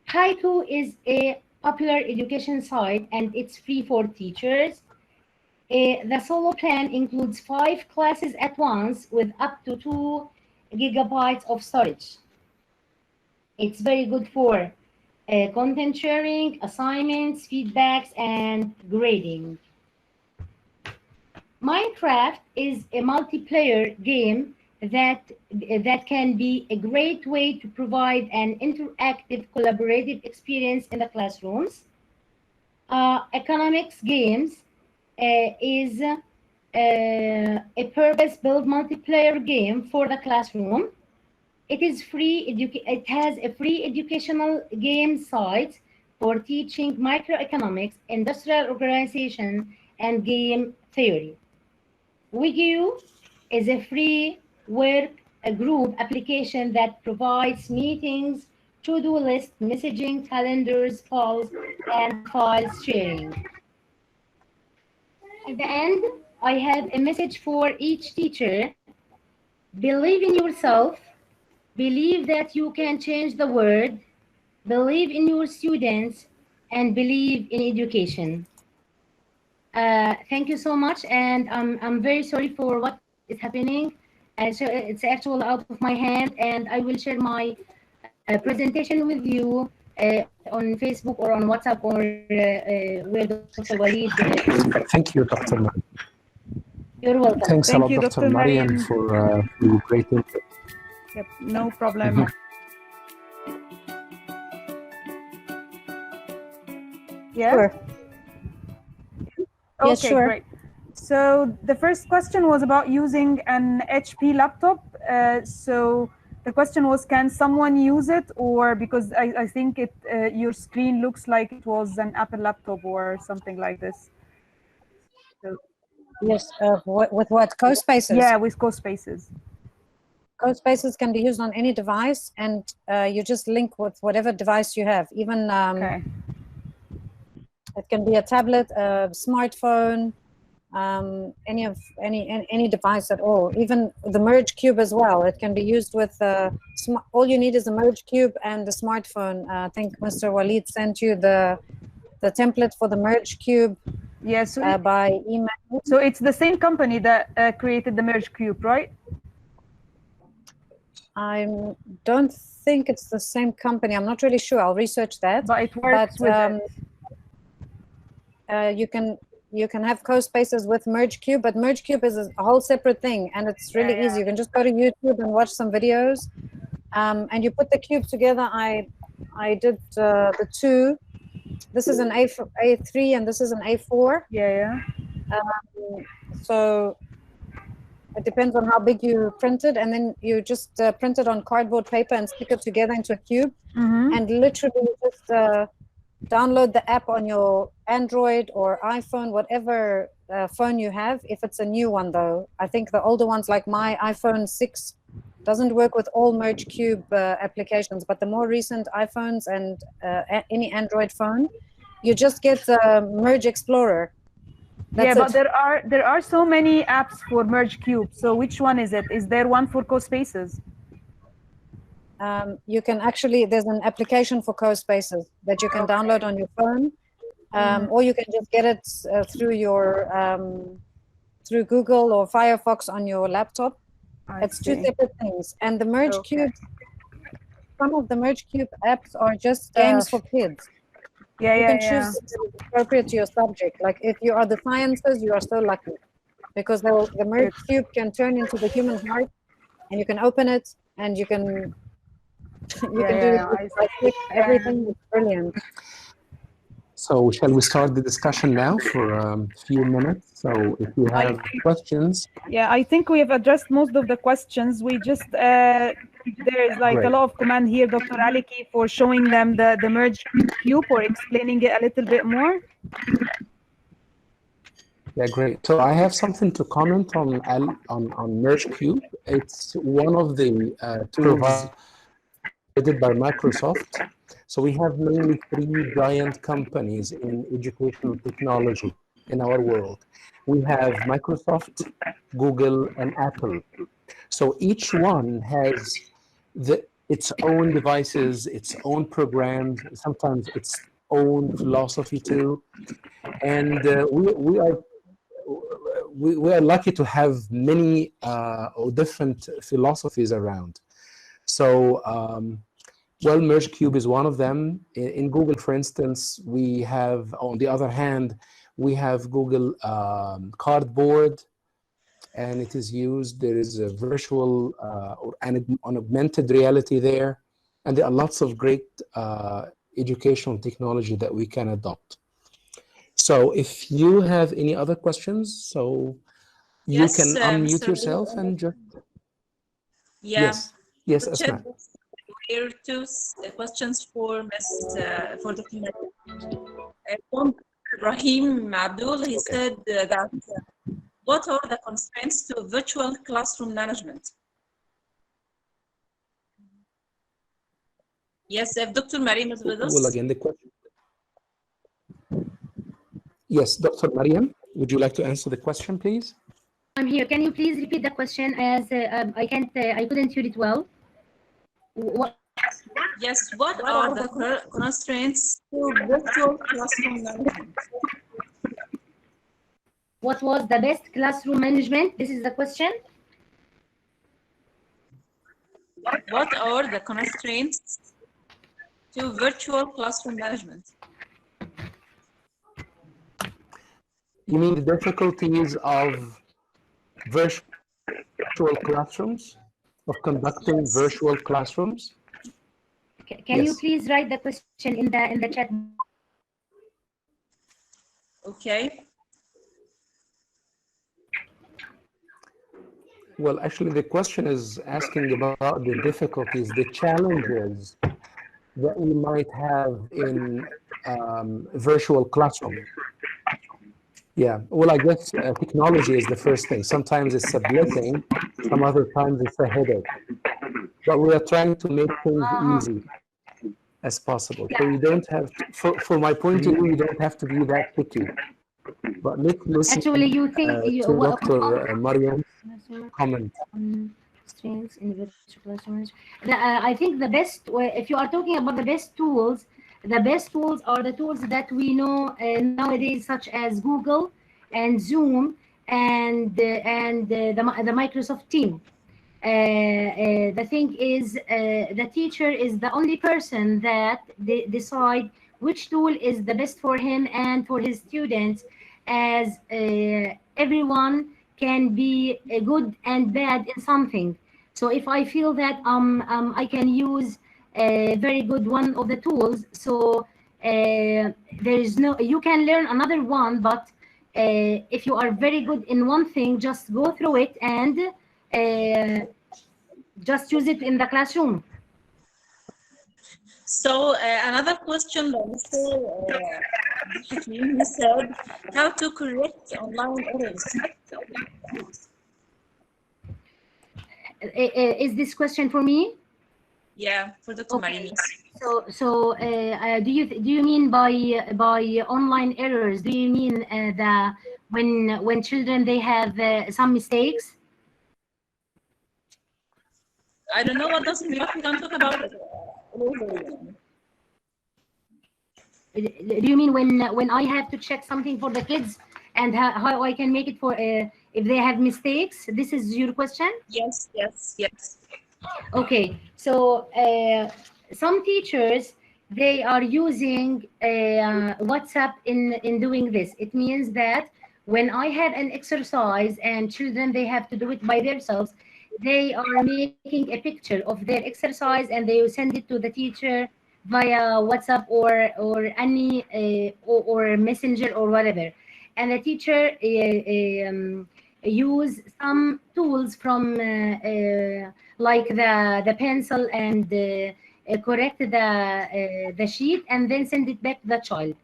Haiku is a popular education site, and it's free for teachers. The solo plan includes 5 classes at once with up to 2 gigabytes of storage. It's very good for content sharing, assignments, feedbacks, and grading. Minecraft is a multiplayer game that can be a great way to provide an interactive, collaborative experience in the classrooms. Economics games is a purpose-built multiplayer game for the classroom. It is free. It has a free educational game site for teaching microeconomics, industrial organization, and game theory. Wigyu is a free work group application that provides meetings, to-do list, messaging, calendars, polls, and files sharing. At the end, I have a message for each teacher. Believe in yourself. Believe that you can change the world. Believe in your students and believe in education. Thank you so much, and I'm very sorry for what is happening. So it's actually out of my hand, and I will share my presentation with you on Facebook or on WhatsApp or where Dr. Walid. Thank you, Dr. Mariam. You're welcome. Thanks a lot, Dr. Mariam, for your great input. Yep, no problem. Yeah? Sure. Okay, Yes, sure. Great. So the first question was about using an HP laptop. So the question was, can someone use it? Or because I think your screen looks like it was an Apple laptop or something like this. So, yes, with what? CoSpaces? Yeah, with CoSpaces. CoSpaces can be used on any device, and you just link with whatever device you have. Even it can be a tablet, a smartphone, any device at all. Even the merge cube as well. It can be used with all you need is a merge cube and a smartphone. I think Mr. Walid sent you the template for the merge cube. Yes, by email. So it's the same company that created the merge cube, right? I don't think it's the same company. I'm not really sure. I'll research that. But it works with it. You can have co-spaces with merge cube, but merge cube is a whole separate thing, and it's really easy. You can just go to YouTube and watch some videos, and you put the cube together. I did the two. This is an A3 and this is an A4. Yeah. So it depends on how big you print it, and then you just print it on cardboard paper and stick it together into a cube. And literally just download the app on your Android or iPhone, whatever phone you have. If it's a new one, though, I think the older ones, like my iPhone 6, doesn't work with all merge cube applications, but the more recent iPhones and any Android phone, you just get Merge Explorer. That's but there are so many apps for merge cube. So which one is it? Is there one for co-spaces? You can actually, there's an application for co-spaces that you can download on your phone, or you can just get it through your through Google or Firefox on your laptop. It's two separate things. And the merge cube, some of the merge cube apps are just games for kids. You can choose appropriate to your subject. Like if you are the sciences, you are so lucky, because the merge cube can turn into the human heart, and you can open it, and you can do everything. It's brilliant. So shall we start the discussion now for a few minutes? So if you have questions. Yeah, I think we have addressed most of the questions. We just, there is like a lot of command here, Dr. Aliki, for showing them the merge cube or explaining it a little bit more. Yeah, great. So I have something to comment on merge cube. It's one of the tools provided by Microsoft. So we have mainly 3 giant companies in educational technology in our world. We have Microsoft, Google, and Apple. So each one has its own devices, its own programs, sometimes its own philosophy too. And we are lucky to have many different philosophies around. So well, merge cube is one of them. In Google, for instance, we have, on the other hand, we have Google Cardboard, and it is used. There is a virtual or an augmented reality there, and there are lots of great educational technology that we can adopt. So if you have any other questions, so you can unmute yourself and just... Yes, Asma. Here two questions for for Dr. From Ibrahim Abdul, he said that what are the constraints to virtual classroom management? Yes, if Dr. Mariam is with us. Well, again, the question. Yes, Dr. Mariam, would you like to answer the question, please? I'm here. Can you please repeat the question, as I couldn't hear it well? Yes, what are the constraints to virtual classroom management? What was the best classroom management? This is the question. What are the constraints to virtual classroom management? You mean the difficulties of virtual classrooms, of conducting virtual classrooms? Can you please write the question in the chat? Okay. Well, actually, the question is asking about the difficulties, the challenges that we might have in virtual classroom. Yeah, well, I guess technology is the first thing. Sometimes it's a blessing, some other times it's a headache. But we are trying to make things easy as possible. So you don't have to, from my point of view, you don't have to be that picky. but let's listen Actually, you think to Dr. Mariam comment. Strengths in the virtual classrooms. I think the best, if you are talking about the best tools are the tools that we know nowadays, such as Google and Zoom and the Microsoft Team. The thing is, the teacher is the only person that decide which tool is the best for him and for his students, as everyone can be good and bad in something. So if I feel that I can use a very good one of the tools, so there is no, you can learn another one, but if you are very good in one thing, just go through it and just use it in the classroom. So another question that he said, how to correct online errors? Is this question for me? Yeah, for Dr. Okay. Mariam. So do you mean by online errors? Do you mean when children they have some mistakes? I don't know what does it mean. We can talk about it. Do you mean when I have to check something for the kids and how I can make it for if they have mistakes? This is your question? Yes, yes, yes. Okay, so some teachers, they are using WhatsApp in doing this. It means that when I have an exercise and children, they have to do it by themselves, they are making a picture of their exercise and they will send it to the teacher via WhatsApp or any or Messenger or whatever. And the teacher use some tools from like the pencil and correct the sheet and then send it back to the child.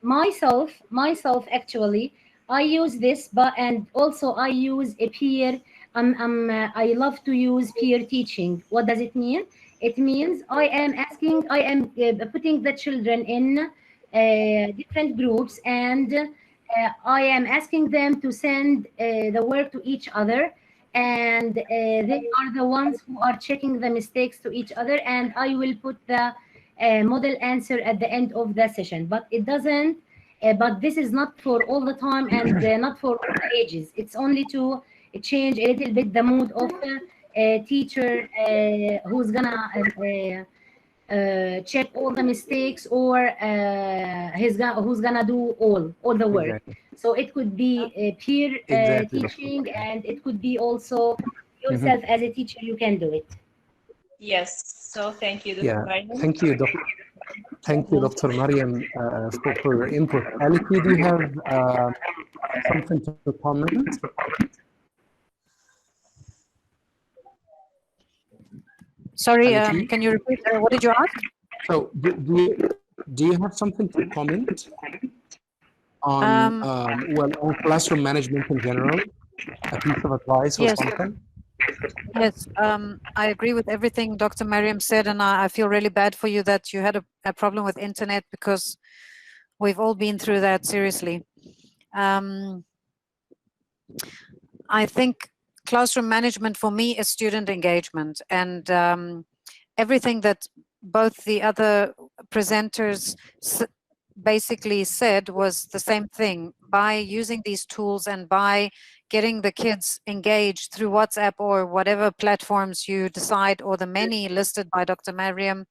Myself actually, I use this, and also I use a peer. I love to use peer teaching. What does it mean? It means I am putting the children in different groups, and I am asking them to send the work to each other, and they are the ones who are checking the mistakes to each other, and I will put the model answer at the end of the session. But it doesn't, but this is not for all the time and not for all the ages. It's only to change a little bit the mood of a teacher who's gonna check all the mistakes, or who's gonna do all the work. Exactly. So it could be peer Exactly. teaching, and it could be also yourself as a teacher, you can do it. Yes, so thank you, Dr. Yeah, Mariam. thank you, Dr. Mariam, for your input. Aliki, do you have something to comment? Sorry, can you repeat? What did you ask? So, do you have something to comment on well, on classroom management in general? A piece of advice or something? Yes, I agree with everything Dr. Mariam said, and I feel really bad for you that you had a problem with internet, because we've all been through that, seriously. I think classroom management for me is student engagement, and everything that both the other presenters basically said was the same thing. By using these tools and by getting the kids engaged through WhatsApp or whatever platforms you decide, or the many listed by Dr. Mariam,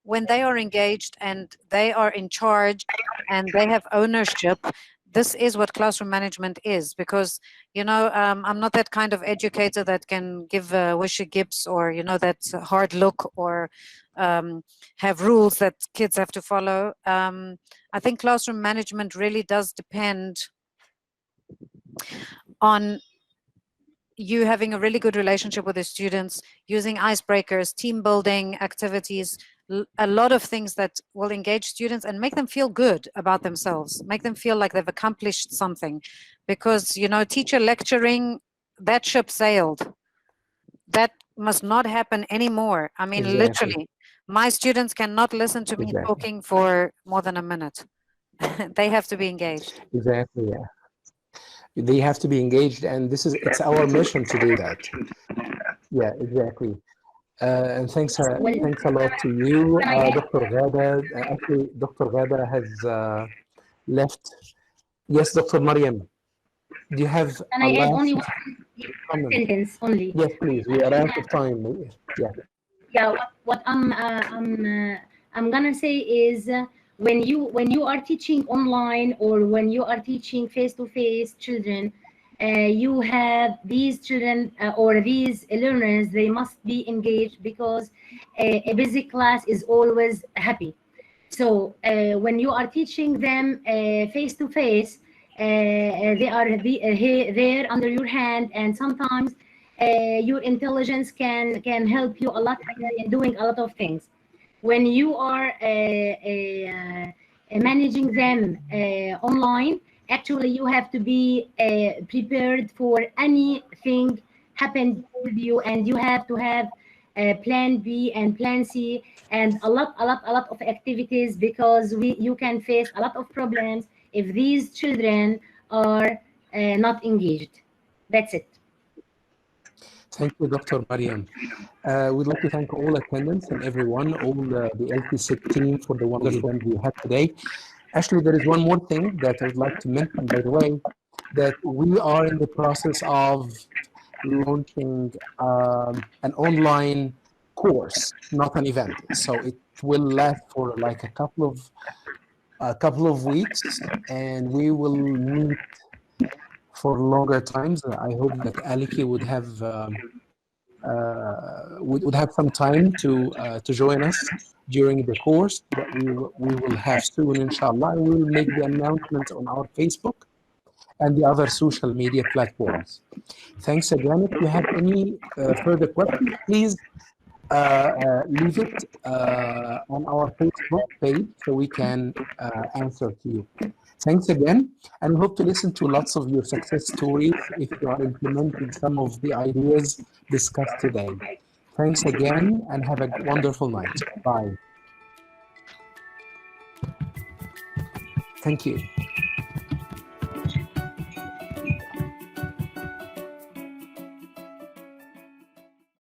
when they are engaged and they are in charge and they have ownership, this is what classroom management is. Because, you know, I'm not that kind of educator that can give wishy gifts, or, you know, that hard look, or have rules that kids have to follow. I think classroom management really does depend on you having a really good relationship with the students, using icebreakers, team building activities, a lot of things that will engage students and make them feel good about themselves, make them feel like they've accomplished something. Because, you know, teacher lecturing, that ship sailed. That must not happen anymore. I mean, Exactly. literally, my students cannot listen to me talking for more than a minute. They have to be engaged. Exactly, yeah. They have to be engaged, and it's our mission to do that. Yeah, exactly. And thanks a lot to you, Dr. Ghada. Actually, Dr. Ghada has left. Yes, Dr. Mariam, do you have Can a I add last only one comment? sentence only? Yes, please. We are out of time. Yeah. Yeah. What I'm gonna say is when you are teaching online or when you are teaching face-to-face children, you have these children or these learners. They must be engaged because a busy class is always happy. So when you are teaching them face-to-face, they are there under your hand, and sometimes your intelligence can help you a lot in doing a lot of things. When you are managing them online, actually you have to be prepared for anything happen with you, and you have to have plan B and plan C and a lot of activities, because you can face a lot of problems if these children are not engaged. That's it. Thank you, Dr. Mariam. We'd like to thank all attendants and everyone, all the LTSIG team for the wonderful event we had today. Actually, there is one more thing that I would like to mention, by the way, that we are in the process of launching an online course, not an event. So it will last for like a couple of weeks, and we will meet for longer times. I hope that Aliki would have some time to join us during the course that we will have soon, inshallah. We will make the announcement on our Facebook and the other social media platforms. Thanks again. If you have any further questions, please leave it on our Facebook page so we can answer to you. Thanks again, and we hope to listen to lots of your success stories if you are implementing some of the ideas discussed today. Thanks again, and have a wonderful night. Bye. Thank you.